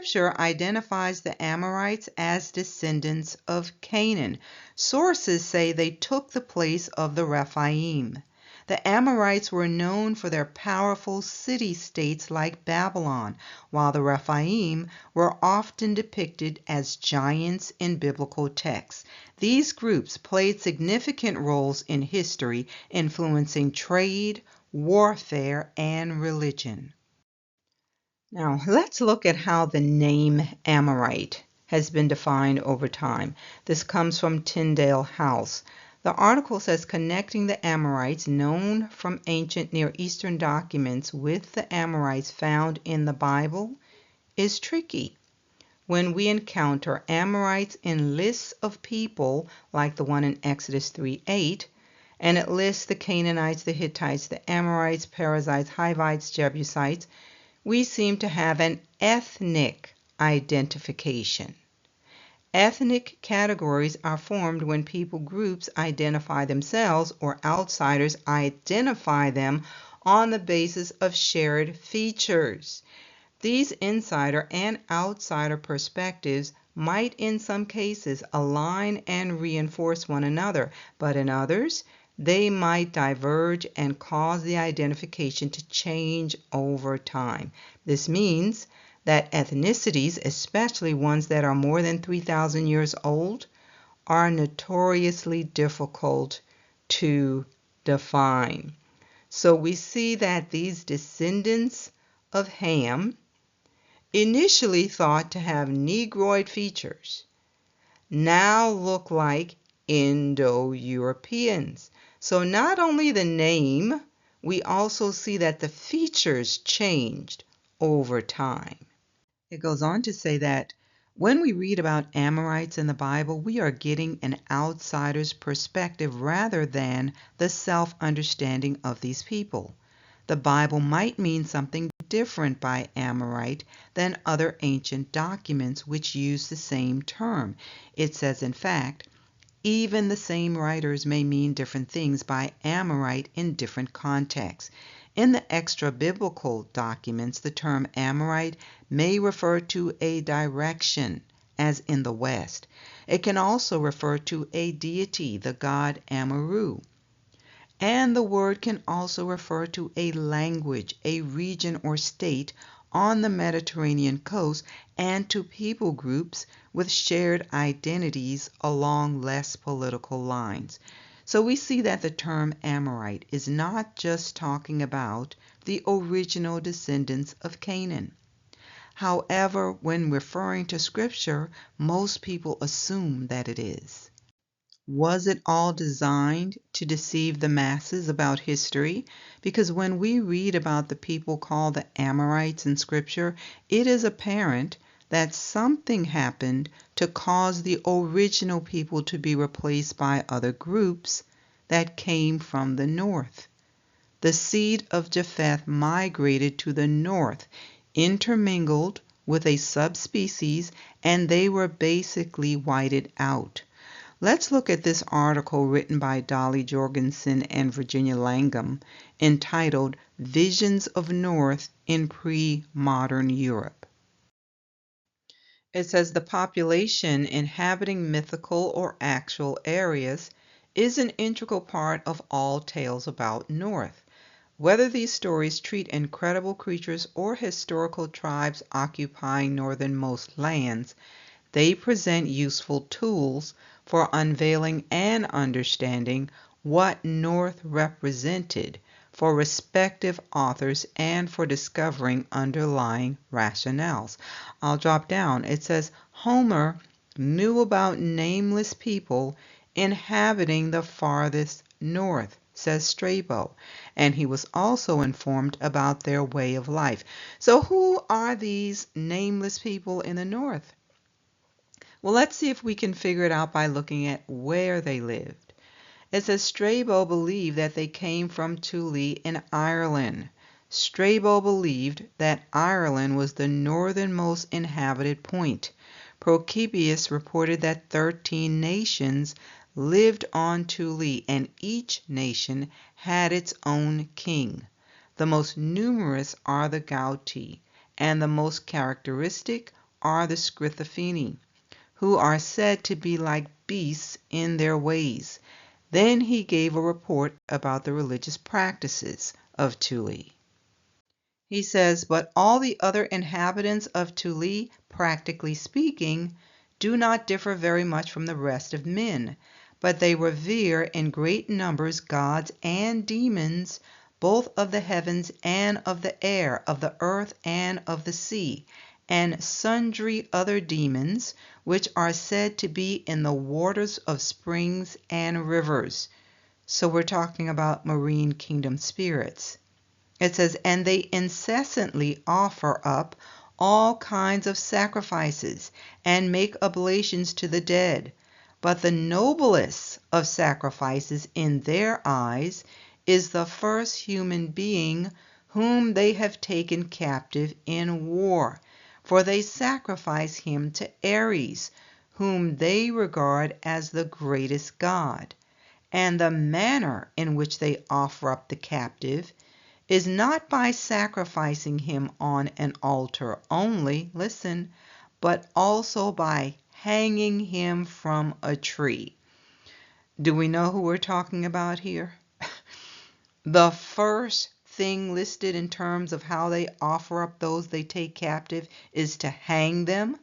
Scripture identifies the Amorites as descendants of Canaan. Sources say they took the place of the Rephaim. The Amorites were known for their powerful city-states like Babylon, while the Rephaim were often depicted as giants in biblical texts. These groups played significant roles in history, influencing trade, warfare, and religion. Now, let's look at how the name Amorite has been defined over time. This comes from Tyndale House. The article says connecting the Amorites known from ancient Near Eastern documents with the Amorites found in the Bible is tricky. When we encounter Amorites in lists of people like the one in Exodus 3:8, and it lists the Canaanites, the Hittites, the Amorites, Perizzites, Hivites, Jebusites, we seem to have an ethnic identification. Ethnic categories are formed when people groups identify themselves or outsiders identify them on the basis of shared features. These insider and outsider perspectives might in some cases align and reinforce one another, but in others, they might diverge and cause the identification to change over time. This means that ethnicities, especially ones that are more than 3,000 years old, are notoriously difficult to define. So we see that these descendants of Ham, initially thought to have Negroid features, now look like Indo-Europeans. So not only the name, we also see that the features changed over time. It goes on to say that when we read about Amorites in the Bible, we are getting an outsider's perspective rather than the self-understanding of these people. The Bible might mean something different by Amorite than other ancient documents which use the same term. It says, in fact, even the same writers may mean different things by Amorite in different contexts. In the extra-biblical documents, the term Amorite may refer to a direction, as in the West. It can also refer to a deity, the god Amaru. And the word can also refer to a language, a region or state on the Mediterranean coast, and to people groups with shared identities along less political lines. So we see that the term Amorite is not just talking about the original descendants of Canaan. However, when referring to Scripture, most people assume that it is. Was it all designed to deceive the masses about history? Because when we read about the people called the Amorites in Scripture, it is apparent that something happened to cause the original people to be replaced by other groups that came from the north. The seed of Japheth migrated to the north, intermingled with a subspecies, and they were basically whited out. Let's look at this article written by Dolly Jorgensen and Virginia Langham entitled Visions of North in Pre-Modern Europe. It says the population inhabiting mythical or actual areas is an integral part of all tales about North. Whether these stories treat incredible creatures or historical tribes occupying northernmost lands, they present useful tools for unveiling and understanding what North represented for respective authors and for discovering underlying rationales. I'll drop down. It says Homer knew about nameless people inhabiting the farthest north, says Strabo, and he was also informed about their way of life. So who are these nameless people in the north? Well, let's see if we can figure it out by looking at where they lived. It says Strabo believed that they came from Thule in Ireland. Strabo believed that Ireland was the northernmost inhabited point. Procopius reported that 13 nations lived on Thule, and each nation had its own king. The most numerous are the Gauti, and the most characteristic are the Scrithopeni, who are said to be like beasts in their ways. Then he gave a report about the religious practices of Thule. He says, but all the other inhabitants of Thule, practically speaking, do not differ very much from the rest of men, but they revere in great numbers gods and demons, both of the heavens and of the air, of the earth and of the sea, and sundry other demons, which are said to be in the waters of springs and rivers. So we're talking about marine kingdom spirits. It says, and they incessantly offer up all kinds of sacrifices and make oblations to the dead. But the noblest of sacrifices in their eyes is the first human being whom they have taken captive in war, for they sacrifice him to Ares, whom they regard as the greatest god. And the manner in which they offer up the captive is not by sacrificing him on an altar only, listen, but also by hanging him from a tree. Do we know who we're talking about here? The first thing listed in terms of how they offer up those they take captive is to hang them.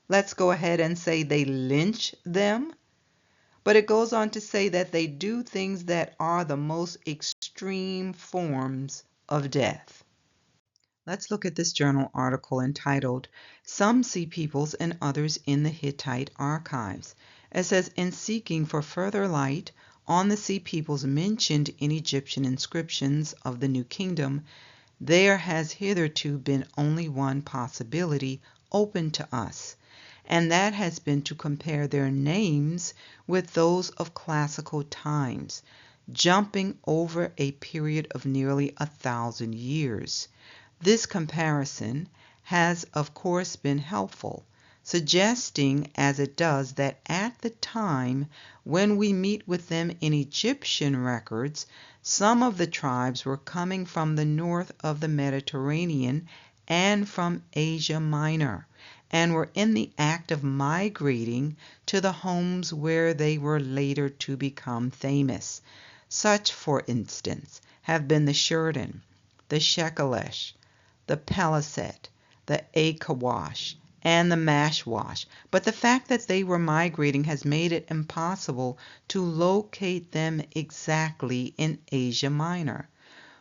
Let's go ahead and say they lynch them. But it goes on to say that they do things that are the most extreme forms of death. Let's look at this journal article entitled, Some Sea Peoples and Others in the Hittite Archives. It says, in seeking for further light on the sea peoples mentioned in Egyptian inscriptions of the New Kingdom, there has hitherto been only one possibility open to us, and that has been to compare their names with those of classical times, jumping over a period of nearly 1,000 years. This comparison has of course been helpful, suggesting as it does that at the time when we meet with them in Egyptian records, some of the tribes were coming from the north of the Mediterranean and from Asia Minor, and were in the act of migrating to the homes where they were later to become famous. Such, for instance, have been the Shurdan, the Shekelesh, the Peliset, the Akawash, and the Mashwash, but the fact that they were migrating has made it impossible to locate them exactly in Asia Minor.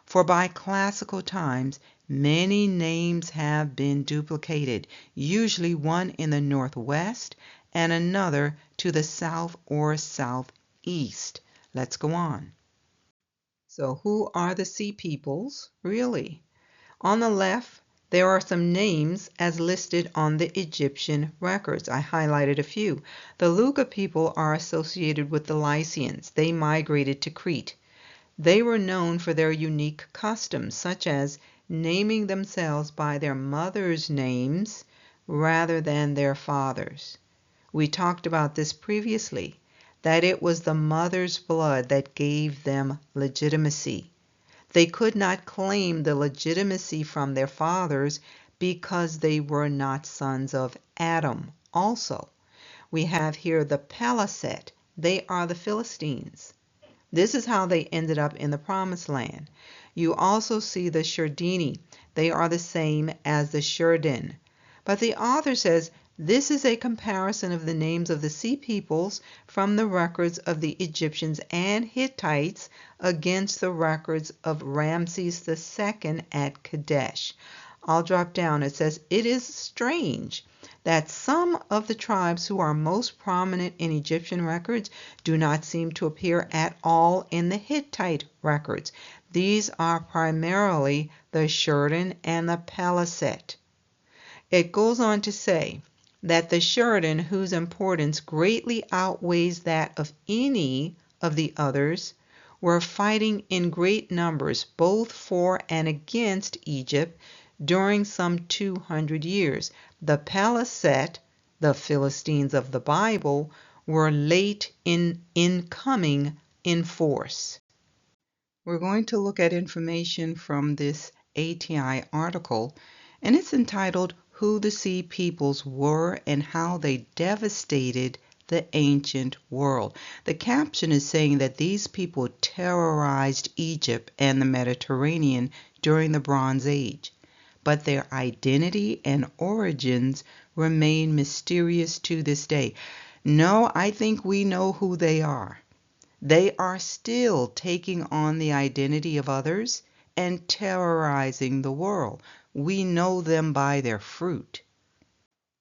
For by classical times, many names have been duplicated, usually one in the northwest and another to the south or southeast. Let's go on. So who are the sea peoples, really? On the left, there are some names as listed on the Egyptian records. I highlighted a few. The Luga people are associated with the Lycians. They migrated to Crete. They were known for their unique customs, such as naming themselves by their mothers' names rather than their fathers'. We talked about this previously, that it was the mother's blood that gave them legitimacy. They could not claim the legitimacy from their fathers because they were not sons of Adam. Also, we have here the Peliset. They are the Philistines. This is how they ended up in the Promised Land. You also see the Shurdini. They are the same as the Shurdan. But the author says this is a comparison of the names of the sea peoples from the records of the Egyptians and Hittites against the records of Ramses II at Kadesh. I'll drop down. It says, it is strange that some of the tribes who are most prominent in Egyptian records do not seem to appear at all in the Hittite records. These are primarily the Shurdan and the Peliset. It goes on to say that the Shurdan, whose importance greatly outweighs that of any of the others, were fighting in great numbers both for and against Egypt during some 200 years. The Peliset, the Philistines of the Bible, were late in coming in force. We're going to look at information from this ATI article, and it's entitled, who the sea peoples were and how they devastated the ancient world. The caption is saying that these people terrorized Egypt and the Mediterranean during the Bronze Age, but their identity and origins remain mysterious to this day. No, I think we know who they are. They are still taking on the identity of others and terrorizing the world. We know them by their fruit.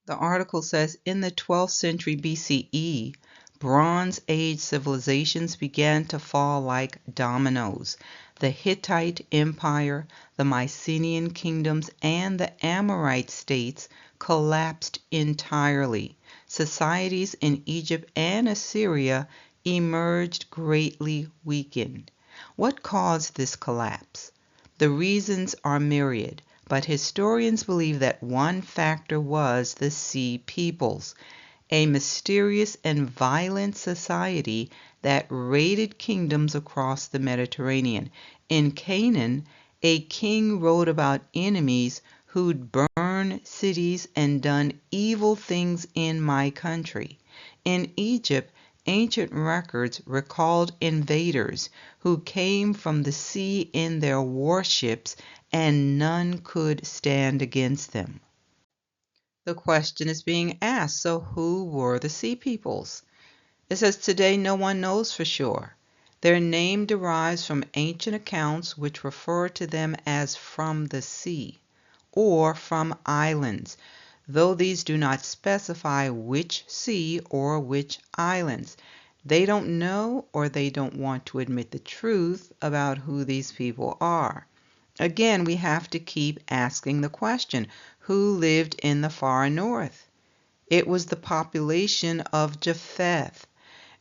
The article says in the 12th century BCE, Bronze Age civilizations began to fall like dominoes. The Hittite Empire, the Mycenaean kingdoms, and the Amorite states collapsed entirely. Societies in Egypt and Assyria emerged greatly weakened. What caused this collapse? The reasons are myriad, but historians believe that one factor was the Sea Peoples, a mysterious and violent society that raided kingdoms across the Mediterranean. In Canaan, a king wrote about enemies who'd burned cities and done evil things in my country. In Egypt, ancient records recalled invaders who came from the sea in their warships and none could stand against them. The question is being asked, so who were the Sea Peoples? It says today no one knows for sure. Their name derives from ancient accounts which refer to them as from the sea or from islands, though these do not specify which sea or which islands. They don't know or they don't want to admit the truth about who these people are. Again, we have to keep asking the question, who lived in the far north? It was the population of Japheth.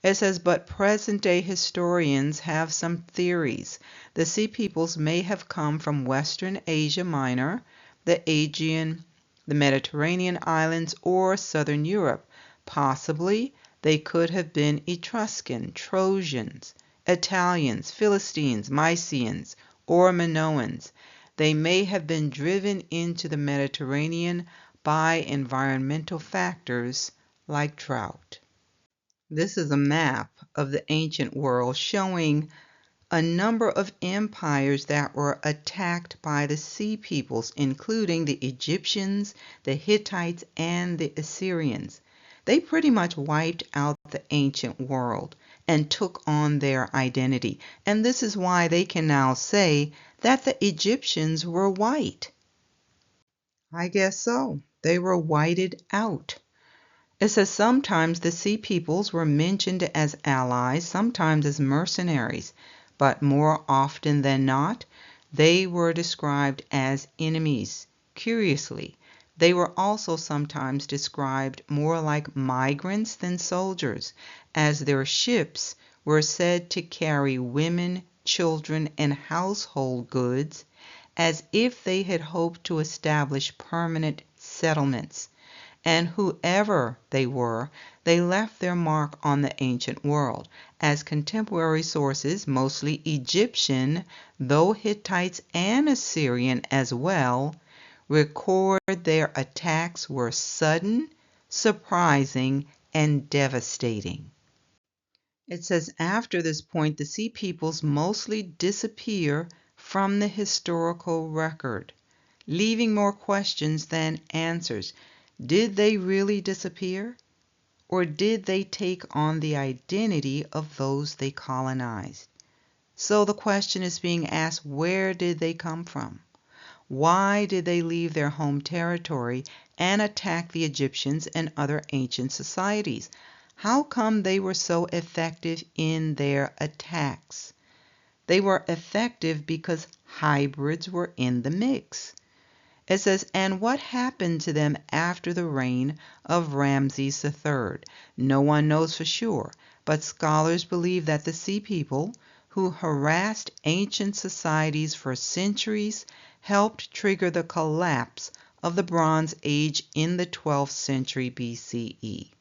It says, but present-day historians have some theories. The Sea Peoples may have come from Western Asia Minor, the Aegean, the Mediterranean islands, or Southern Europe. Possibly, they could have been Etruscan, Trojans, Italians, Philistines, Mysians, or Minoans. They may have been driven into the Mediterranean by environmental factors like drought. This is a map of the ancient world showing a number of empires that were attacked by the Sea Peoples, including the Egyptians, the Hittites, and the Assyrians. They pretty much wiped out the ancient world and took on their identity. And this is why they can now say that the Egyptians were white. I guess so. They were whited out. It says sometimes the Sea Peoples were mentioned as allies, sometimes as mercenaries, but more often than not, they were described as enemies. Curiously, they were also sometimes described more like migrants than soldiers, as their ships were said to carry women, children, and household goods, as if they had hoped to establish permanent settlements. And whoever they were, they left their mark on the ancient world, as contemporary sources, mostly Egyptian, though Hittites and Assyrian as well, record their attacks were sudden, surprising, and devastating. It says after this point, the Sea Peoples mostly disappear from the historical record, leaving more questions than answers. Did they really disappear? Or did they take on the identity of those they colonized? So the question is being asked, where did they come from? Why did they leave their home territory and attack the Egyptians and other ancient societies? How come they were so effective in their attacks? They were effective because hybrids were in the mix. It says, and what happened to them after the reign of Ramses III? No one knows for sure, but scholars believe that the Sea People, who harassed ancient societies for centuries, helped trigger the collapse of the Bronze Age in the 12th century BCE.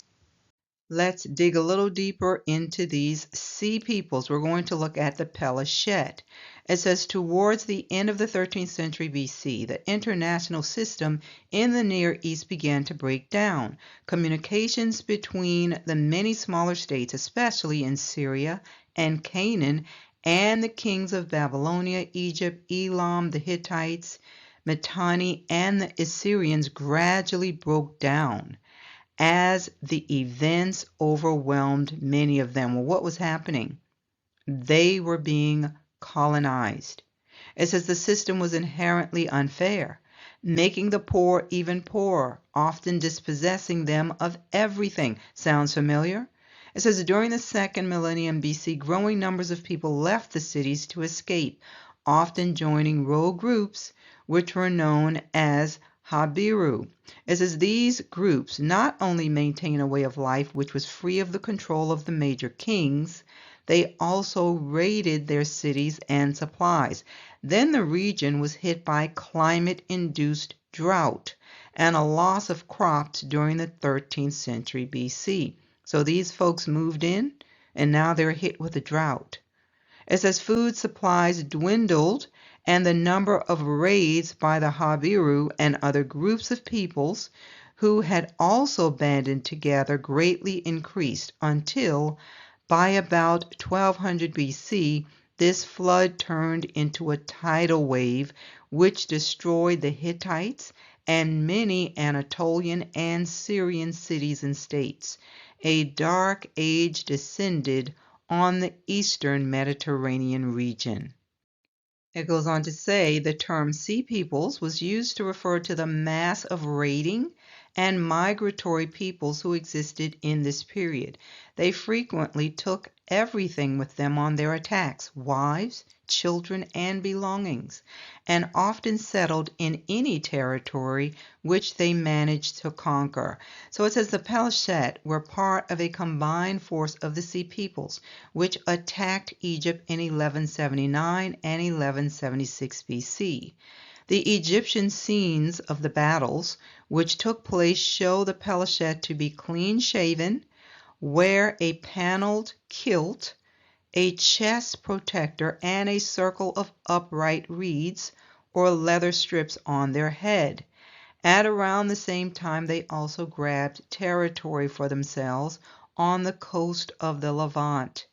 Let's dig a little deeper into these sea peoples. We're going to look at the Pelashet. It says, towards the end of the 13th century BC, the international system in the Near East began to break down. Communications between the many smaller states, especially in Syria and Canaan, and the kings of Babylonia, Egypt, Elam, the Hittites, Mitanni, and the Assyrians gradually broke down as the events overwhelmed many of them. Well, what was happening? They were being colonized. It says the system was inherently unfair, making the poor even poorer, often dispossessing them of everything. Sounds familiar? It says during the second millennium BC, growing numbers of people left the cities to escape, often joining rogue groups which were known as Habiru. It says these groups not only maintain a way of life which was free of the control of the major kings, they also raided their cities and supplies. Then the region was hit by climate-induced drought and a loss of crops during the 13th century BC. So these folks moved in, and now they're hit with a drought. It says food supplies dwindled, and the number of raids by the Habiru and other groups of peoples who had also banded together greatly increased until, by about 1200 BC, this flood turned into a tidal wave which destroyed the Hittites and many Anatolian and Syrian cities and states. A dark age descended on the eastern Mediterranean region. It goes on to say the term sea peoples was used to refer to the mass of raiding and migratory peoples who existed in this period. They frequently took everything with them on their attacks, wives, children, and belongings, and often settled in any territory which they managed to conquer. So it says the Pelashet were part of a combined force of the sea peoples, which attacked Egypt in 1179 and 1176 BC. The Egyptian scenes of the battles which took place show the Pelashet to be clean-shaven, wear a paneled kilt, a chest protector, and a circle of upright reeds or leather strips on their head. At around the same time, they also grabbed territory for themselves on the coast of the Levant,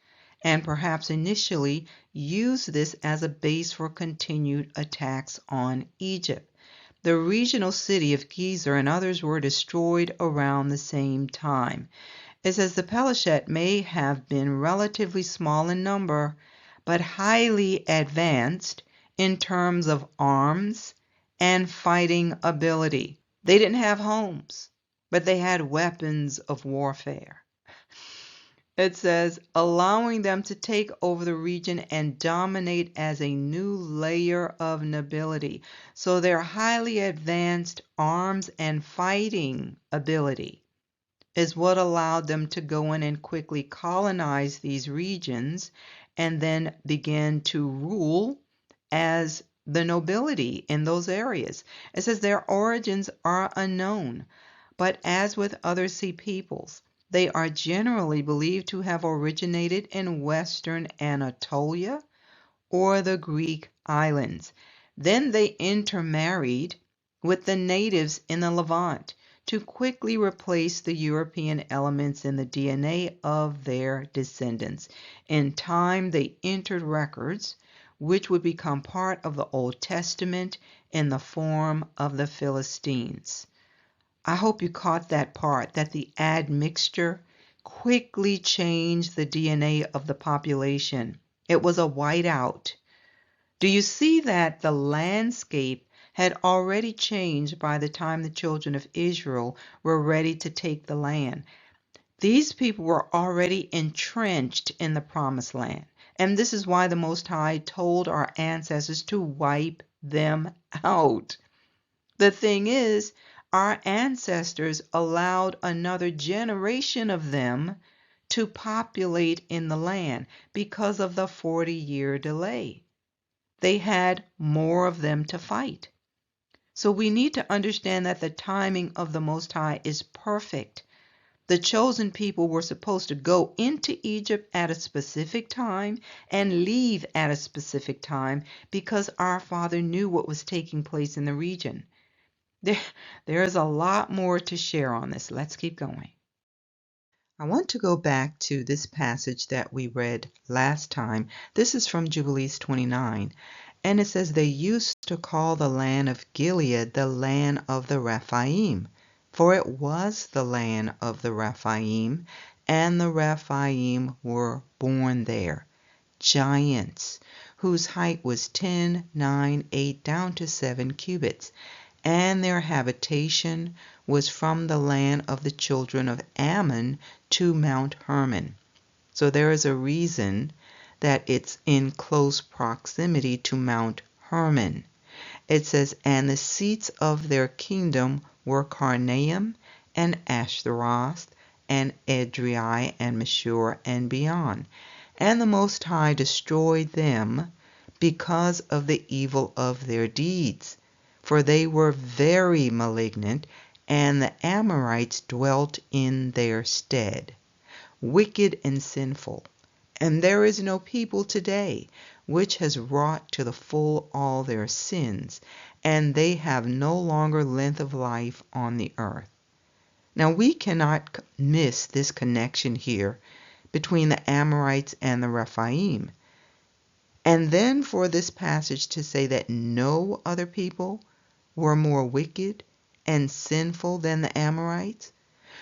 and perhaps initially used this as a base for continued attacks on Egypt. The regional city of Gezer and others were destroyed around the same time. It says the Pelashet may have been relatively small in number, but highly advanced in terms of arms and fighting ability. They didn't have homes, but they had weapons of warfare. It says, allowing them to take over the region and dominate as a new layer of nobility. So their highly advanced arms and fighting ability is what allowed them to go in and quickly colonize these regions and then begin to rule as the nobility in those areas. It says their origins are unknown, but as with other sea peoples, they are generally believed to have originated in western Anatolia or the Greek islands. Then they intermarried with the natives in the Levant to quickly replace the European elements in the DNA of their descendants. In time, they entered records which would become part of the Old Testament in the form of the Philistines. I hope you caught that part, that the admixture quickly changed the DNA of the population. It was a whiteout. Do you see that the landscape had already changed by the time the children of Israel were ready to take the land? These people were already entrenched in the promised land. And this is why the Most High told our ancestors to wipe them out. The thing is, our ancestors allowed another generation of them to populate in the land because of the 40-year delay. They had more of them to fight. So we need to understand that the timing of the Most High is perfect. The chosen people were supposed to go into Egypt at a specific time and leave at a specific time because our Father knew what was taking place in the region. There is a lot more to share on this. Let's keep going. I want to go back to this passage that we read last time. This is from Jubilees 29, and it says, "They used to call the land of Gilead the land of the Rephaim, for it was the land of the Rephaim, and the Rephaim were born there, giants, whose height was 10, 9, 8, down to 7 cubits. And their habitation was from the land of the children of Ammon to Mount Hermon." So there is a reason that it's in close proximity to Mount Hermon. It says, "And the seats of their kingdom were Karnaim and Ashtaroth and Edrei and Meshur and beyond. And the Most High destroyed them because of the evil of their deeds. For they were very malignant, and the Amorites dwelt in their stead, wicked and sinful. And there is no people today which has wrought to the full all their sins, and they have no longer length of life on the earth." Now we cannot miss this connection here between the Amorites and the Rephaim. And then for this passage to say that no other people were more wicked and sinful than the Amorites,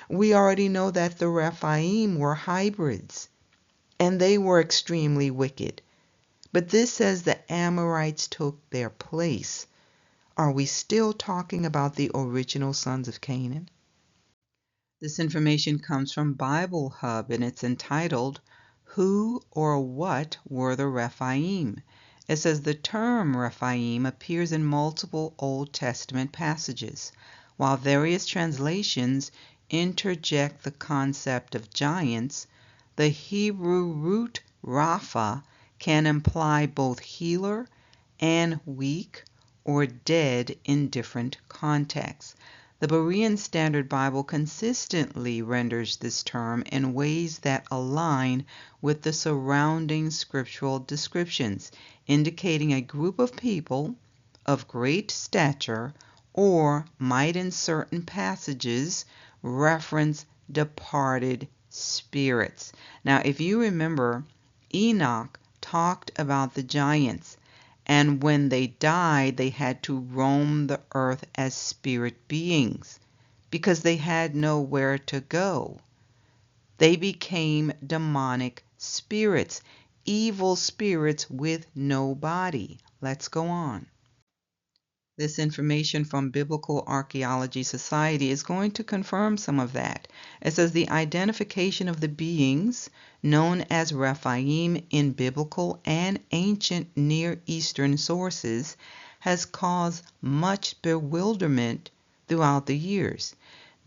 we already know that the Rephaim were hybrids, and they were extremely wicked. But this says the Amorites took their place. Are we still talking about the original sons of Canaan? This information comes from Bible Hub, and it's entitled, "Who or What Were the Rephaim?" It says the term Rephaim appears in multiple Old Testament passages, while various translations interject the concept of giants. The Hebrew root Rapha can imply both healer and weak or dead in different contexts. The Berean Standard Bible consistently renders this term in ways that align with the surrounding scriptural descriptions, indicating a group of people of great stature, or might in certain passages reference departed spirits. Now, if you remember, Enoch talked about the giants, and when they died, they had to roam the earth as spirit beings because they had nowhere to go. They became demonic spirits, evil spirits with no body. Let's go on. This information from Biblical Archaeology Society is going to confirm some of that. It says the identification of the beings known as Rephaim in biblical and ancient Near Eastern sources has caused much bewilderment throughout the years.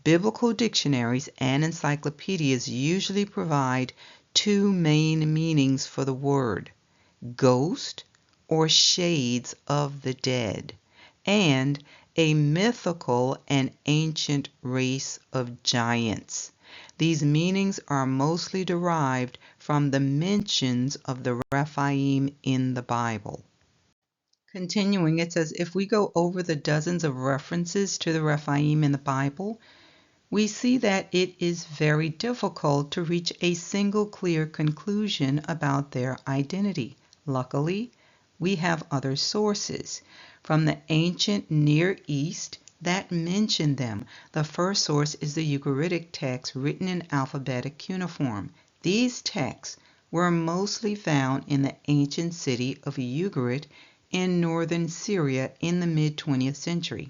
Biblical dictionaries and encyclopedias usually provide two main meanings for the word: ghost or shades of the dead, and a mythical and ancient race of giants. These meanings are mostly derived from the mentions of the Rephaim in the Bible. Continuing, it says, if we go over the dozens of references to the Rephaim in the Bible, we see that it is very difficult to reach a single clear conclusion about their identity. Luckily, we have other sources from the ancient Near East that mention them. The first source is the Ugaritic text written in alphabetic cuneiform. These texts were mostly found in the ancient city of Ugarit in northern Syria in the mid-20th century.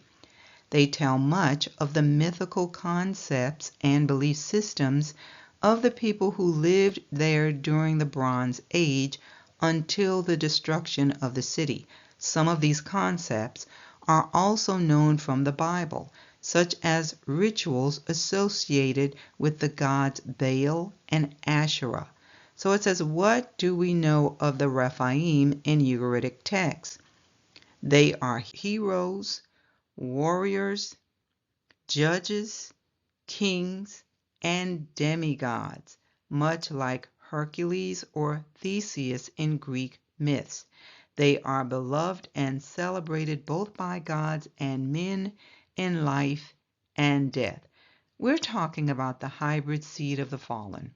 They tell much of the mythical concepts and belief systems of the people who lived there during the Bronze Age until the destruction of the city. Some of these concepts are also known from the Bible, such as rituals associated with the gods Baal and Asherah. So it says, what do we know of the Rephaim in Ugaritic texts? They are heroes, warriors, judges, kings, and demigods, much like Hercules or Theseus in Greek myths. They are beloved and celebrated both by gods and men in life and death. We're talking about the hybrid seed of the fallen.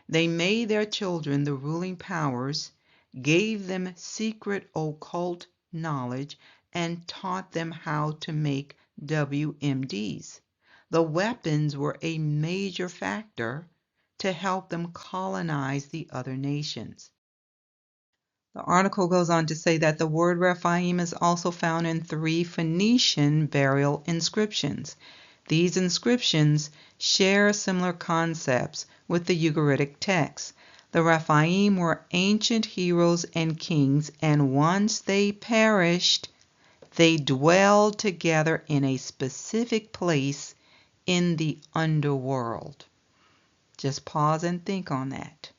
They made their children the ruling powers, gave them secret occult knowledge, and taught them how to make WMDs. The weapons were a major factor to help them colonize the other nations. The article goes on to say that the word Rephaim is also found in 3 Phoenician burial inscriptions. These inscriptions share similar concepts with the Ugaritic text. The Rephaim were ancient heroes and kings, and once they perished, they dwelled together in a specific place in the underworld. Just pause and think on that.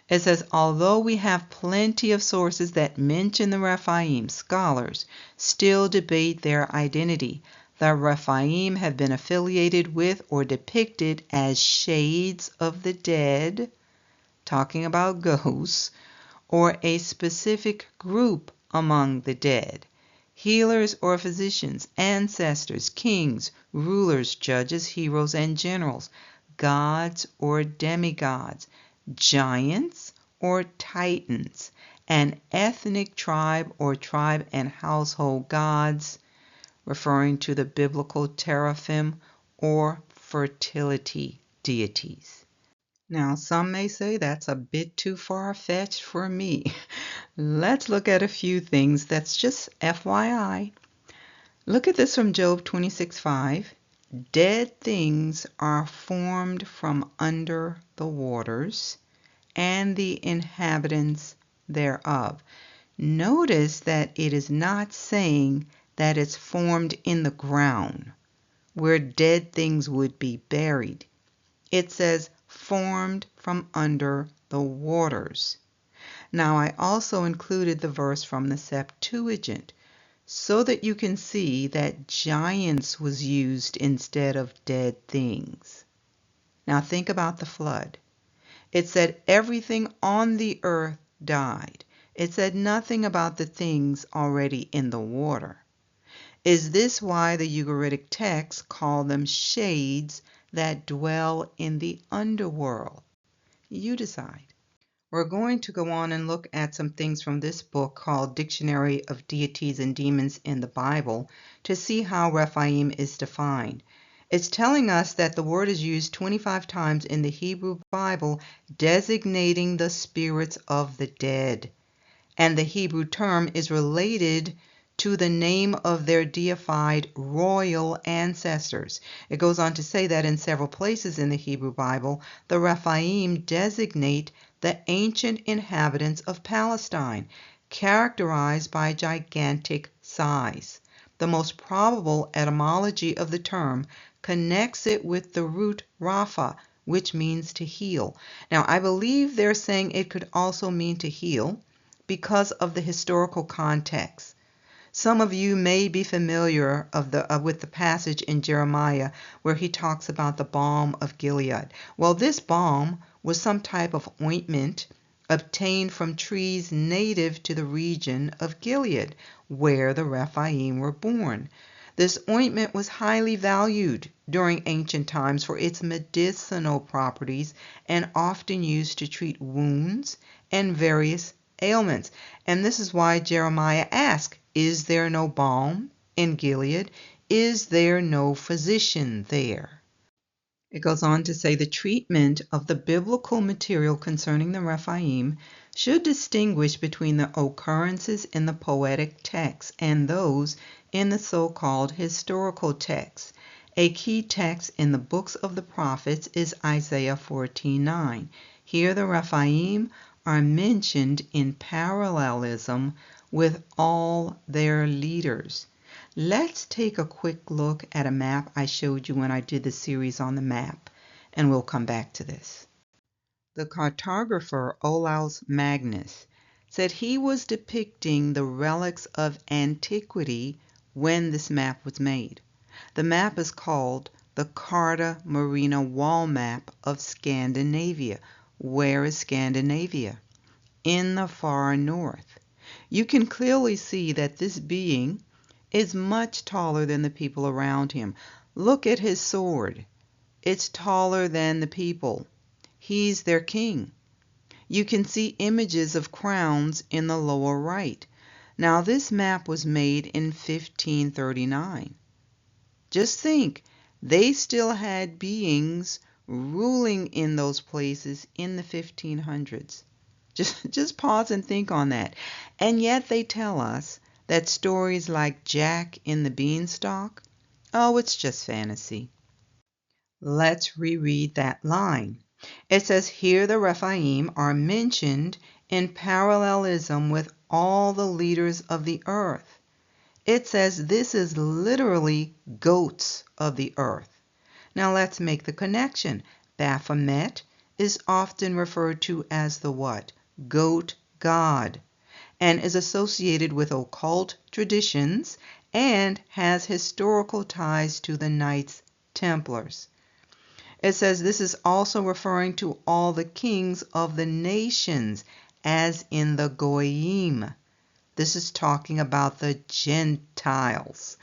It says, although we have plenty of sources that mention the Rephaim, scholars still debate their identity. The Rephaim have been affiliated with or depicted as shades of the dead, talking about ghosts, or a specific group among the dead. Healers or physicians, ancestors, kings, rulers, judges, heroes, and generals, gods or demigods, giants or titans, an ethnic tribe or tribe and household gods, referring to the biblical teraphim or fertility deities. Now, some may say that's a bit too far-fetched for me. Let's look at a few things that's just FYI. Look at this from Job 26:5. Dead things are formed from under the waters, and the inhabitants thereof. Notice that it is not saying that it's formed in the ground, where dead things would be buried. It says formed from under the waters. Now, I also included the verse from the Septuagint, so that you can see that giants was used instead of dead things. Now think about the flood. It said everything on the earth died. It said nothing about the things already in the water. Is this why the Ugaritic texts call them shades that dwell in the underworld? You decide. We're going to go on and look at some things from this book called Dictionary of Deities and Demons in the Bible to see how Rephaim is defined. It's telling us that the word is used 25 times in the Hebrew Bible designating the spirits of the dead. And the Hebrew term is related to the name of their deified royal ancestors. It goes on to say that in several places in the Hebrew Bible, the Rephaim designate the ancient inhabitants of Palestine, characterized by gigantic size. The most probable etymology of the term connects it with the root Rapha, which means to heal. Now, I believe they're saying it could also mean to heal because of the historical context. Some of you may be familiar with the passage in Jeremiah where he talks about the balm of Gilead. Well, this balm was some type of ointment obtained from trees native to the region of Gilead, where the Rephaim were born. This ointment was highly valued during ancient times for its medicinal properties and often used to treat wounds and various ailments. And this is why Jeremiah asked, is there no balm in Gilead? Is there no physician there? It goes on to say the treatment of the biblical material concerning the Rephaim should distinguish between the occurrences in the poetic texts and those in the so-called historical texts. A key text in the books of the prophets is Isaiah 14:9. Here the Rephaim are mentioned in parallelism with all their leaders. Let's take a quick look at a map I showed you when I did the series on the map, and we'll come back to this. The cartographer Olaus Magnus said he was depicting the relics of antiquity when this map was made. The map is called the Carta Marina wall map of Scandinavia. Where is Scandinavia? In the far north. You can clearly see that this being is much taller than the people around him. Look at his sword. It's taller than the people. He's their king. You can see images of crowns in the lower right. Now this map was made in 1539. Just think, they still had beings ruling in those places in the 1500s. Just pause and think on that. And yet they tell us that stories like Jack in the Beanstalk, oh, it's just fantasy. Let's reread that line. It says, here the Rephaim are mentioned in parallelism with all the leaders of the earth. It says this is literally goats of the earth. Now let's make the connection. Baphomet is often referred to as the what? Goat god, and is associated with occult traditions and has historical ties to the Knights Templars. It says this is also referring to all the kings of the nations, as in the Goyim. This is talking about the Gentiles.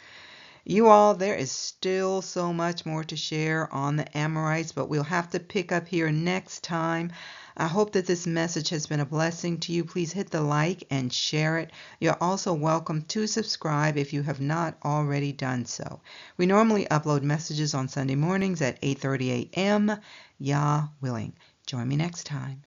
You all, there is still so much more to share on the Amorites, but we'll have to pick up here next time. I hope that this message has been a blessing to you. Please hit the like and share it. You're also welcome to subscribe if you have not already done so. We normally upload messages on Sunday mornings at 8:30 a.m. Yah willing. Join me next time.